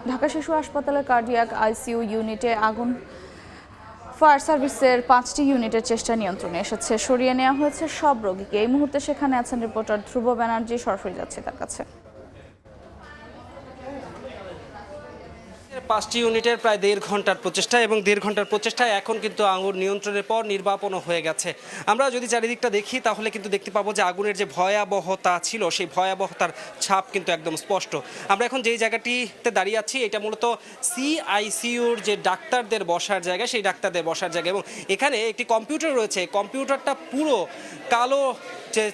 ঢাকা শিশু হাসপাতালের cardiac ICU ইউনিটে আগুন। ফায়ার সার্ভিসের 5টি ইউনিটের চেষ্টা নিয়ন্ত্রণে এসেছে। সরিয়ে নেওয়া হয়েছে সব রোগীকে। এই মুহূর্তে সেখানে আছেন রিপোর্টার ধ্রুব ব্যানার্জি। সরাসরি যাচ্ছে তার কাছে। 5টি ইউনিটের প্রায় 1.5 ঘন্টার প্রচেষ্টা এবং 1.5 ঘন্টার প্রচেষ্টায় এখন কিন্তু আগুন নিয়ন্ত্রণের পর নির্বাপনও হয়ে গেছে। আমরা যদি চারিদিকটা দেখি তাহলে কিন্তু দেখতে পাবো যে আগুনের যে ভয়াবহতা ছিল সেই ভয়াবহতার ছাপ কিন্তু একদম স্পষ্ট। আমরা এখন যেই জায়গাটিতে দাঁড়িয়ে আছি এটা মূলত সিআইসিইউর যে ডাক্তারদের বসার জায়গা, সেই ডাক্তারদের বসার জায়গা এবং এখানে একটি কম্পিউটার রয়েছে। কম্পিউটারটা পুরো কালো যে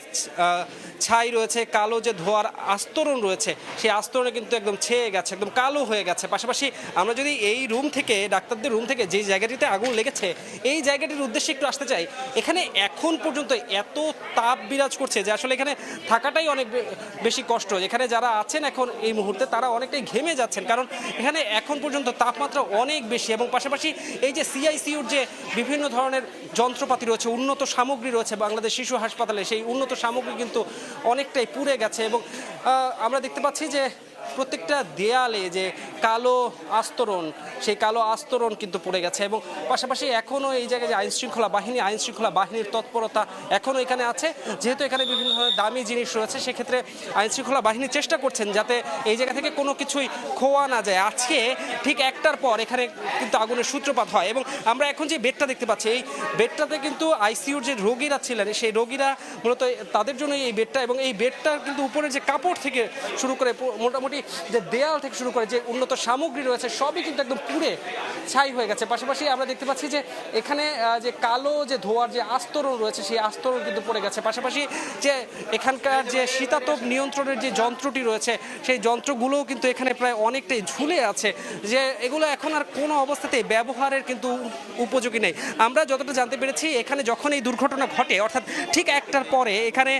ছাই রয়েছে, কালো যে ধোয়ার আস্তরণ রয়েছে সেই আস্তরণে কিন্তু একদম ছেয়ে গেছে, একদম কালো হয়ে গেছে। পাশাপাশি আমরা যদি এই রুম থেকে, ডাক্তারদের রুম থেকে যে জায়গাটিতে আগুন লেগেছে এই জায়গাটির উদ্দেশ্যে একটু আসতে চাই। এখানে এখন পর্যন্ত এত তাপ বিরাজ করছে যে আসলে এখানে থাকাটাই অনেক বেশি কষ্ট। এখানে যারা আছেন এখন এই মুহূর্তে তারা অনেকটাই ঘেমে যাচ্ছেন, কারণ এখানে এখন পর্যন্ত তাপমাত্রা অনেক বেশি এবং পাশাপাশি এই যে সিআইসিইউর যে বিভিন্ন ধরনের যন্ত্রপাতি রয়েছে, উন্নত সামগ্রী রয়েছে বাংলাদেশ শিশু হাসপাতালে, সেই উন্নত সামগ্রী কিন্তু অনেকটাই পুড়ে গেছে এবং আমরা দেখতে পাচ্ছি যে প্রত্যেকটা দেয়ালে যে কালো আস্তরণ, সেই কালো আস্তরণ কিন্তু পড়ে গেছে এবং পাশাপাশি এখনও এই জায়গায় যে আইনশৃঙ্খলা বাহিনীর তৎপরতা এখনও এখানে আছে। যেহেতু এখানে বিভিন্ন ধরনের দামি জিনিস রয়েছে, সেক্ষেত্রে আইনশৃঙ্খলা বাহিনী চেষ্টা করছেন যাতে এই জায়গা থেকে কোনো কিছুই খোয়া না যায়। আজকে ঠিক 1টার পর এখানে কিন্তু আগুনের সূত্রপাত হয় এবং আমরা এখন যে বেডটা দেখতে পাচ্ছি এই বেডটাতে কিন্তু আইসিইউর যে রোগীরা ছিলেন সেই রোগীরা মূলত তাদের জন্য এই বেডটা, এবং এই বেডটার কিন্তু উপরের যে কাপড় থেকে শুরু করে মোটামুটি যে দেয়াল থেকে শুরু করে যে উন্নত সামগ্রী রয়েছে সবই কিন্তু একদম পুড়ে ছাই হয়ে গেছে। পাশাপাশি আমরা দেখতে পাচ্ছি যে এখানে যে কালো যে ধোয়ার যে আস্তরণ রয়েছে সেই আস্তরণ কিন্তু পড়ে গেছে। পাশাপাশি যে এখানকার যে শীতাতপ নিয়ন্ত্রণের যে যন্ত্রটি রয়েছে সেই যন্ত্রগুলোও কিন্তু এখানে প্রায় অনেকটাই ঝুলে আছে, যে এগুলো এখন আর কোনো অবস্থাতেই ব্যবহারের কিন্তু উপযোগী নেই। আমরা যতটা জানতে পেরেছি এখানে যখন এই দুর্ঘটনা ঘটে অর্থাৎ ঠিক 1টার পরে এখানে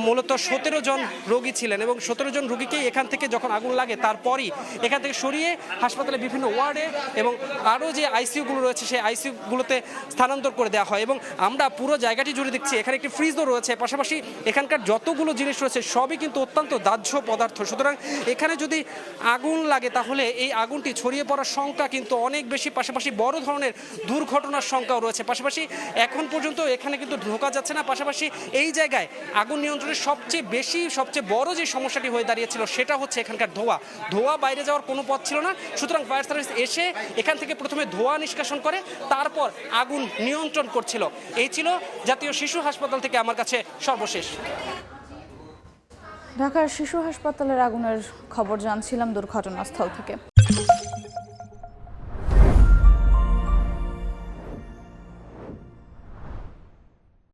মূলত 17 জন রোগী ছিলেন এবং 17 জন রোগীকেই এখান থেকে যখন আগুন লাগে তারপরই এখান থেকে সরিয়ে হাসপাতালে বিভিন্ন ওয়ার্ডে এবং আরও যে আইসিইউগুলো রয়েছে সেই আইসিইউগুলোতে স্থানান্তর করে দেওয়া হয় এবং আমরা পুরো জায়গাটি জুড়ে দেখছি এখানে একটি ফ্রিজও রয়েছে। পাশাপাশি এখানকার যতগুলো জিনিস রয়েছে সবই কিন্তু অত্যন্ত দাহ্য পদার্থ। সুতরাং এখানে যদি আগুন লাগে তাহলে এই আগুনটি ছড়িয়ে পড়ার সংখ্যা কিন্তু অনেক বেশি, পাশাপাশি বড় ধরনের দুর্ঘটনার সংখ্যাও রয়েছে। পাশাপাশি এখন পর্যন্ত এখানে কিন্তু ঢোকা যাচ্ছে না। পাশাপাশি এই জায়গায় আগুন নিয়ন্ত্রণের সবচেয়ে বড় যে সমস্যাটি হয়ে দাঁড়িয়েছিল সেটা হচ্ছে এখানকার ধোঁয়া বাইরে যাওয়ার কোনো পথ ছিল না। সুতরাং ফায়ার সার্ভিস এসে এখান থেকে প্রথমে ধোঁয়া নিষ্কাশন করে তারপর আগুন নিয়ন্ত্রণ করছিল। এই ছিল জাতীয় শিশু হাসপাতাল থেকে আমার কাছে সর্বশেষ। ঢাকার শিশু হাসপাতালের আগুনের খবর জানছিলাম দুর্ঘটনাস্থল থেকে।